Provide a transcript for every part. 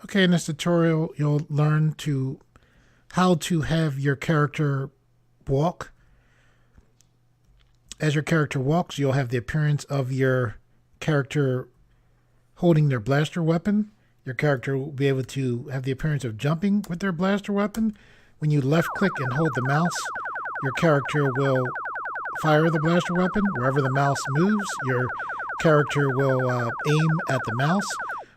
Okay, in this tutorial, you'll learn how to have your character walk. As your character walks, you'll have the appearance of your character holding their blaster weapon. Your character will be able to have the appearance of jumping with their blaster weapon. When you left click and hold the mouse, your character will fire the blaster weapon. Wherever the mouse moves, your character will aim at the mouse.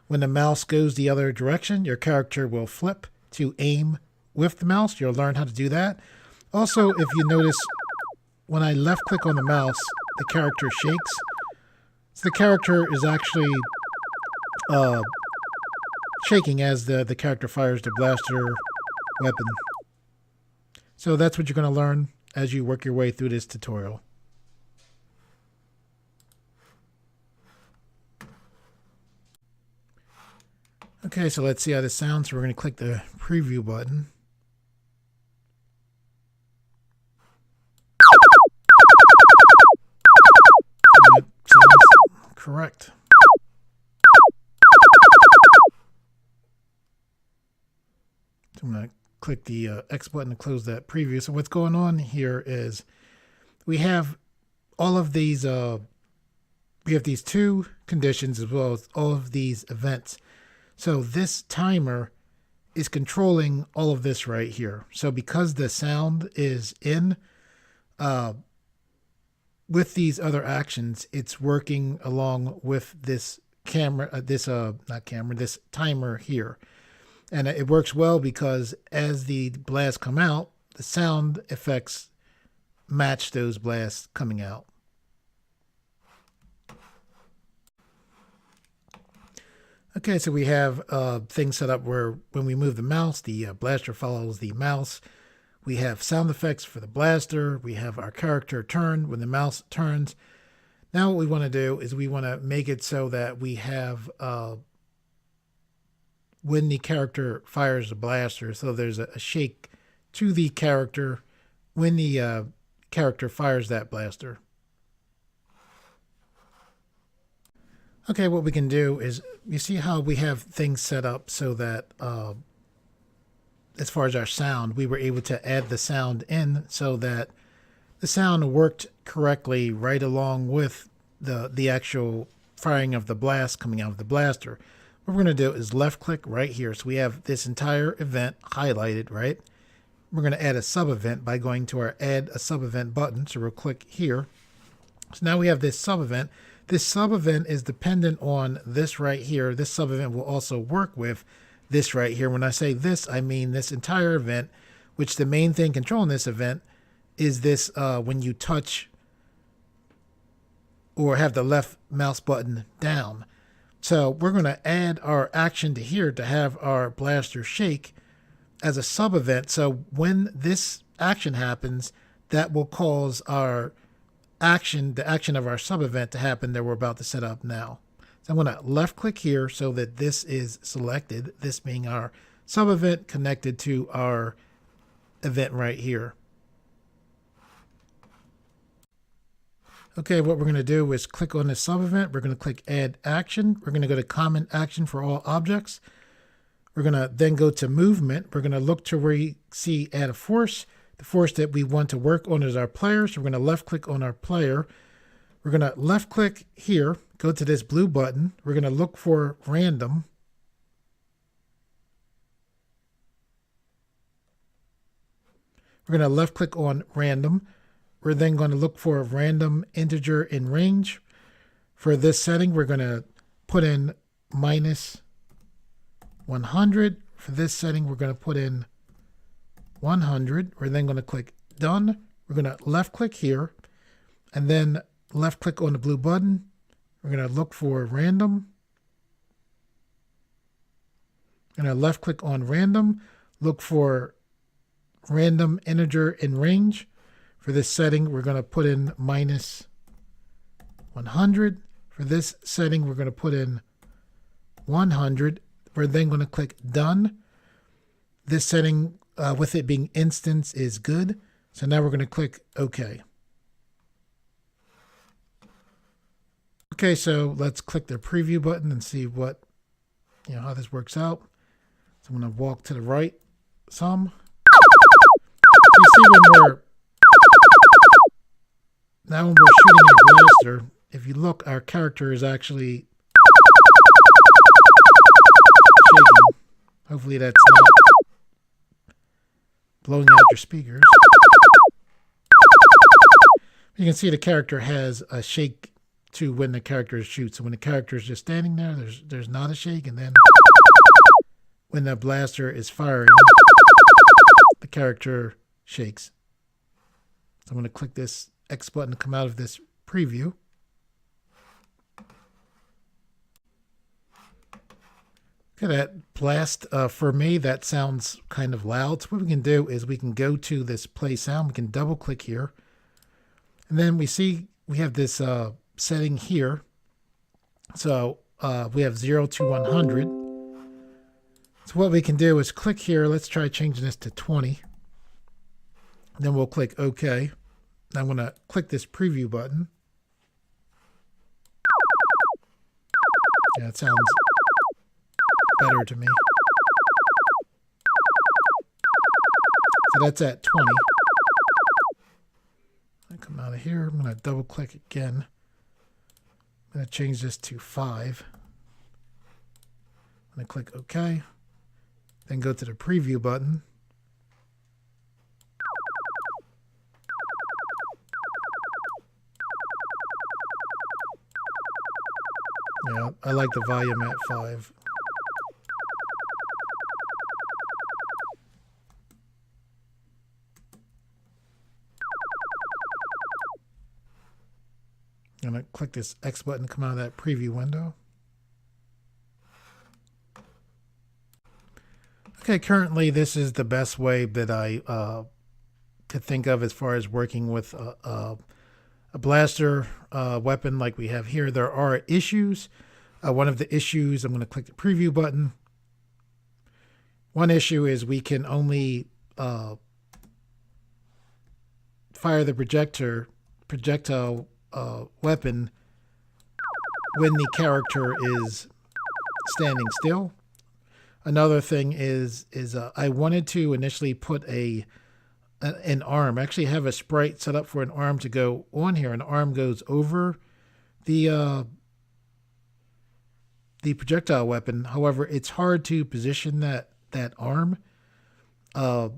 When the mouse goes the other direction, your character will flip to aim with the mouse. You'll learn how to do that. Also, if you notice, when I left click on the mouse, the character shakes. So the character is actually shaking as the character fires the blaster weapon. So that's what you're going to learn as you work your way through this tutorial. Okay, so let's see how this sounds. So we're going to click the preview button. And it sounds correct. So I'm going to click the X button to close that preview. So what's going on here is we have all of these, we have these two conditions as well as all of these events. So this timer is controlling all of this right here. So because the sound is in, with these other actions, it's working along with this camera, this timer here. And it works well because as the blasts come out, the sound effects match those blasts coming out. Okay, so we have things set up where when we move the mouse, the blaster follows the mouse. We have sound effects for the blaster. We have our character turn when the mouse turns. Now what we want to do is we want to make it so that we have when the character fires the blaster, so there's a shake to the character when the character fires that blaster. Okay, what we can do is, you see how we have things set up so that as far as our sound, we were able to add the sound in so that the sound worked correctly right along with the actual firing of the blast coming out of the blaster. What we're going to do is left click right here. So we have this entire event highlighted, right? We're going to add a sub event by going to our add a sub event button. So we'll click here. So now we have this sub event. This sub event is dependent on this right here. This sub event will also work with this right here. When I say this, I mean this entire event, which the main thing controlling this event is this when you touch or have the left mouse button down. So we're going to add our action to here to have our blaster shake as a sub event. So when this action happens, that will cause our action, the action of our sub event to happen that we're about to set up now. So I'm going to left click here so that this is selected, this being our sub event connected to our event right here. Okay, what we're going to do is click on the sub event. We're going to click add action. We're going to go to common action for all objects. We're going to then go to movement. We're going to look to where you see add a force. The force that we want to work on is our player. So we're going to left click on our player. We're going to left click here, go to this blue button. We're going to look for random. We're going to left click on random. We're then going to look for a random integer in range. For this setting, we're going to put in minus 100. For this setting, we're going to put in 100. We're then going to click done. We're going to left click here and then left click on the blue button. We're going to look for random. We're going to left click on random, look for random integer in range. For this setting, we're going to put in minus 100. For this setting, we're going to put in 100. We're then going to click done. This setting, with it being instance, is good. So now we're going to click OK. Okay, so let's click the preview button and see what, how this works out. So I'm going to walk to the right some. You see now when we're shooting our blaster, if you look, our character is actually shaking. Hopefully that's not blowing out your speakers. You can see the character has a shake to when the character shoots. So when the character is just standing there, there's not a shake, and then when the blaster is firing, the character shakes. So I'm going to click this X button to come out of this preview. Look at that blast. For me, that sounds kind of loud. So what we can do is we can go to this play sound. We can double click here. And then we see we have this setting here. So we have 0 to 100. So what we can do is click here. Let's try changing this to 20. Then we'll click OK. I'm going to click this preview button. Yeah, it sounds better to me. So that's at 20. I come out of here. I'm going to double click again. I'm going to change this to 5. I'm going to click OK. Then go to the preview button. Yeah, I like the volume at 5. I'm going to click this X button to come out of that preview window. Okay, currently this is the best way that I could think of as far as working with a blaster weapon like we have here. There are issues. One of the issues, I'm going to click the preview button. One issue is we can only fire the projectile weapon when the character is standing still. Another thing is I wanted to initially put an arm. I actually have a sprite set up for an arm to go on here. An arm goes over the projectile weapon. However, it's hard to position that arm. As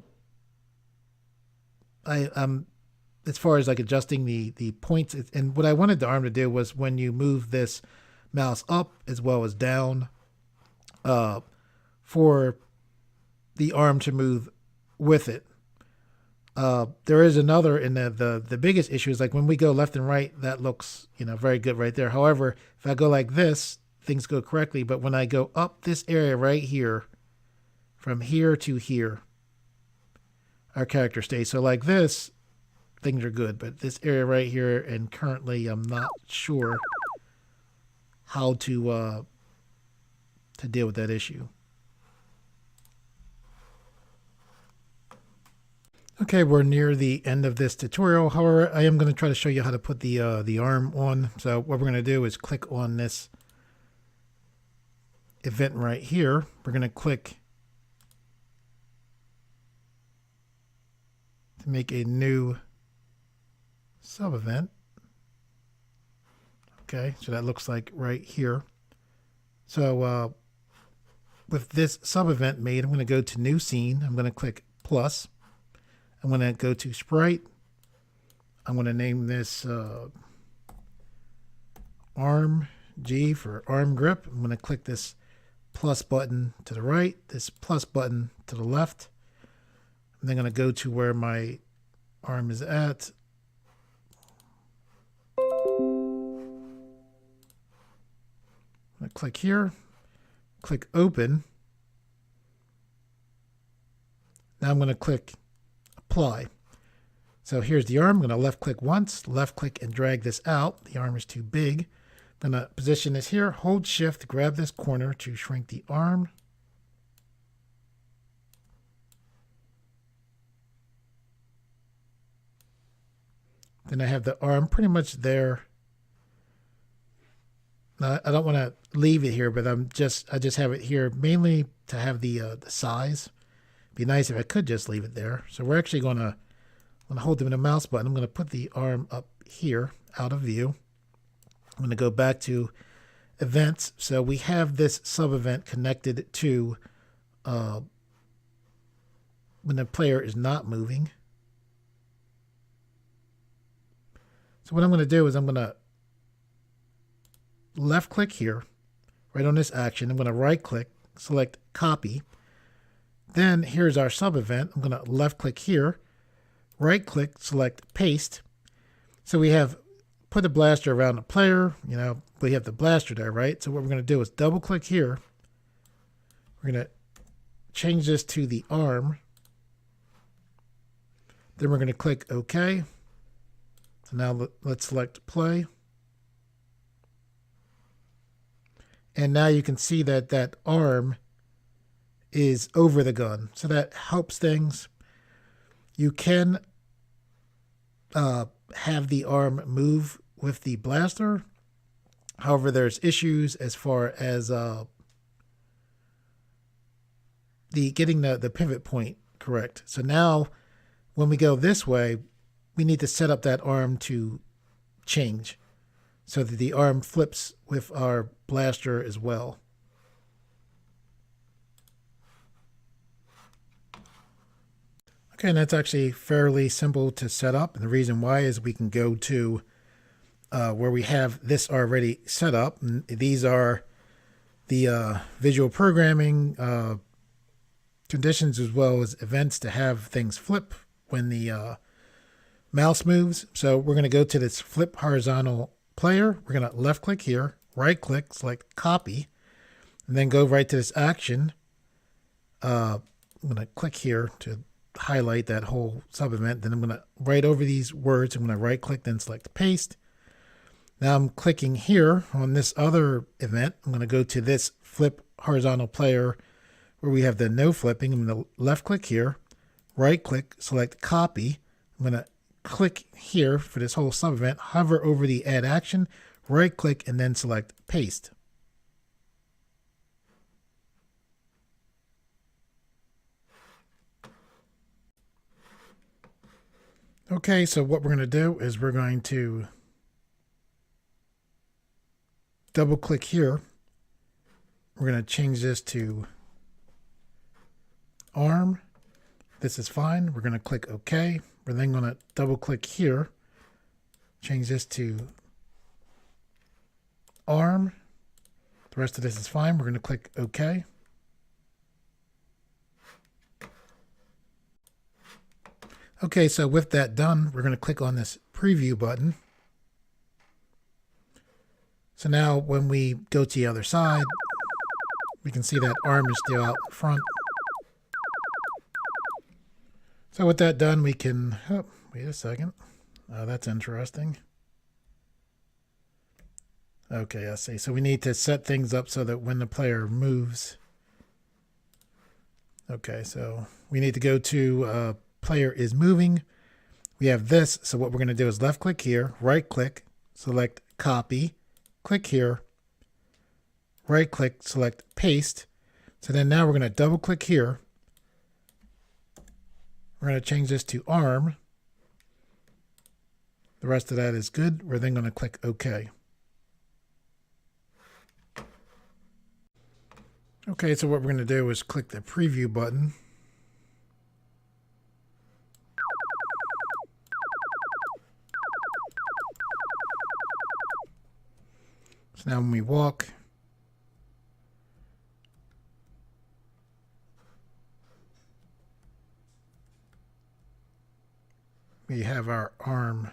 far as like adjusting the points, and what I wanted the arm to do was when you move this mouse up as well as down, for the arm to move with it. There is another, and the biggest issue is like when we go left and right, that looks very good right there. However, if I go like this, things go correctly. But when I go up this area right here, from here to here, our character stays. So like this, things are good. But this area right here, and currently I'm not sure how to deal with that issue. Okay, we're near the end of this tutorial. However, I am going to try to show you how to put the arm on. So what we're going to do is click on this event right here. We're going to click to make a new sub-event. Okay, so that looks like right here. So with this sub-event made, I'm going to go to New Scene. I'm going to click plus. I'm going to go to Sprite. I'm going to name this Arm G for Arm Grip. I'm going to click this plus button to the right, this plus button to the left. I'm then going to go to where my arm is at. I'm going to click here, click Open. Now I'm going to click Apply. So here's the arm. I'm going to left click once, left click and drag this out. The arm is too big. I'm going to position this here, hold shift, grab this corner to shrink the arm. Then I have the arm pretty much there. I don't want to leave it here, but I just have it here mainly to have the size. Be nice if I could just leave it there. So we're actually going to hold them in the mouse button. I'm going to put the arm up here out of view. I'm going to go back to events. So we have this sub event connected to when the player is not moving. So what I'm going to do is I'm going to left click here, right on this action. I'm going to right click, select copy. Then here's our sub event. I'm going to left click here, right click, select paste. So we have put the blaster around the player, we have the blaster there, right? So what we're going to do is double click here. We're going to change this to the arm. Then we're going to click OK. So now let's select play. And now you can see that that arm is over the gun. So that helps things. You can have the arm move with the blaster. However, there's issues as far as getting the pivot point correct. So now when we go this way, we need to set up that arm to change so that the arm flips with our blaster as well. Okay, and that's actually fairly simple to set up. And the reason why is we can go to where we have this already set up. And these are the visual programming conditions as well as events to have things flip when the mouse moves. So we're going to go to this flip horizontal player. We're going to left click here, right click, select copy, and then go right to this action. I'm going to click here to highlight that whole sub event. Then I'm going to write over these words. I'm going to right click, then select paste. Now I'm clicking here on this other event. I'm going to go to this flip horizontal player where we have the no flipping. I'm going to left click here, right click, select copy. I'm going to click here for this whole sub event, hover over the add action, right click, and then select paste. Okay, so what we're going to do is we're going to double click here. We're going to change this to arm. This is fine. We're going to click OK. We're then going to double click here, change this to arm. The rest of this is fine. We're going to click OK. Okay, so with that done, we're going to click on this preview button. So now when we go to the other side, we can see that arm is still out front. So with that done, we can, oh, wait a second. That's interesting. Okay, I see. So we need to set things up so that when the player moves. Okay, so we need to go to player is moving. We have this. So what we're going to do is left click here, right click, select copy, click here, right click, select paste. So then now we're going to double click here. We're going to change this to arm. The rest of that is good. We're then going to click OK. Okay, so what we're going to do is click the preview button. So now when we walk, we have our arm.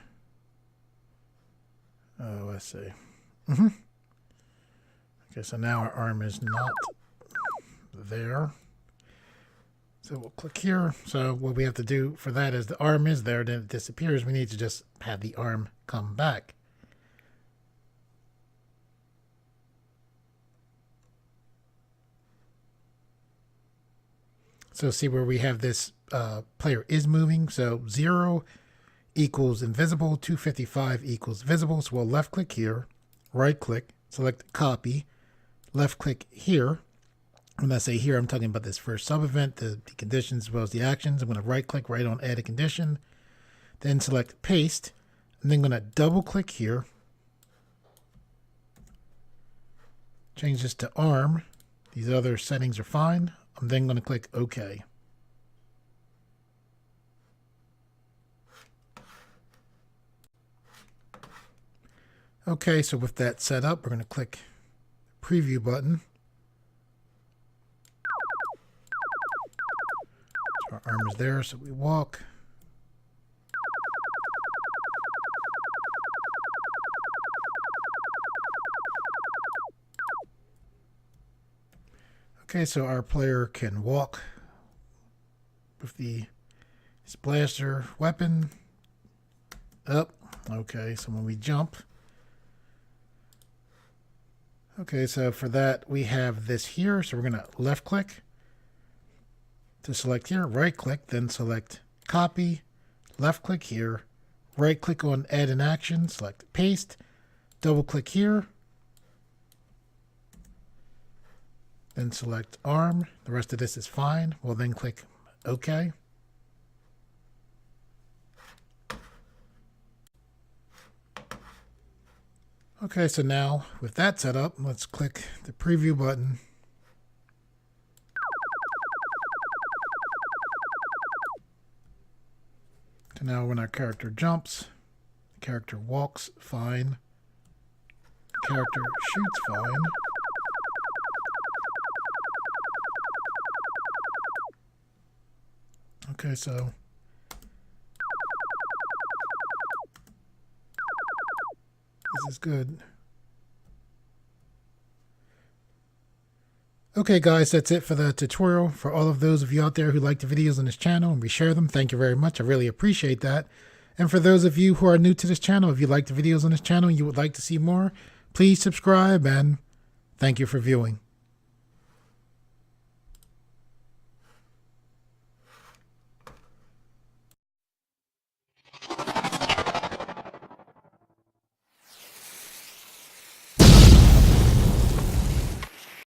Oh, I see. Okay, so now our arm is not there. So we'll click here. So what we have to do for that is the arm is there, then it disappears. We need to just have the arm come back. So see where we have this player is moving. So 0 equals invisible, 255 equals visible. So we'll left click here, right click, select copy, left click here. When I say here, I'm talking about this first sub event, the conditions as well as the actions. I'm going to right click right on add a condition, then select paste, and then I'm going to double click here, change this to ARM. These other settings are fine. I'm then going to click OK. Okay, so with that set up, we're going to click the preview button. So our arm is there, so we walk. Okay, so our player can walk with his blaster weapon up. Okay, so when we jump. Okay, so for that we have this here. So we're going to left click to select here, right click, then select copy, left click here, right click on add an action, select paste, double click here, then select ARM. The rest of this is fine. We'll then click OK. Okay, so now with that set up, let's click the preview button. So now when our character jumps, the character walks fine, the character shoots fine. Okay, so this is good. Okay guys, that's it for the tutorial. For all of those of you out there who like the videos on this channel and reshare them, thank you very much. I really appreciate that. And for those of you who are new to this channel, if you like the videos on this channel and you would like to see more, please subscribe, and thank you for viewing.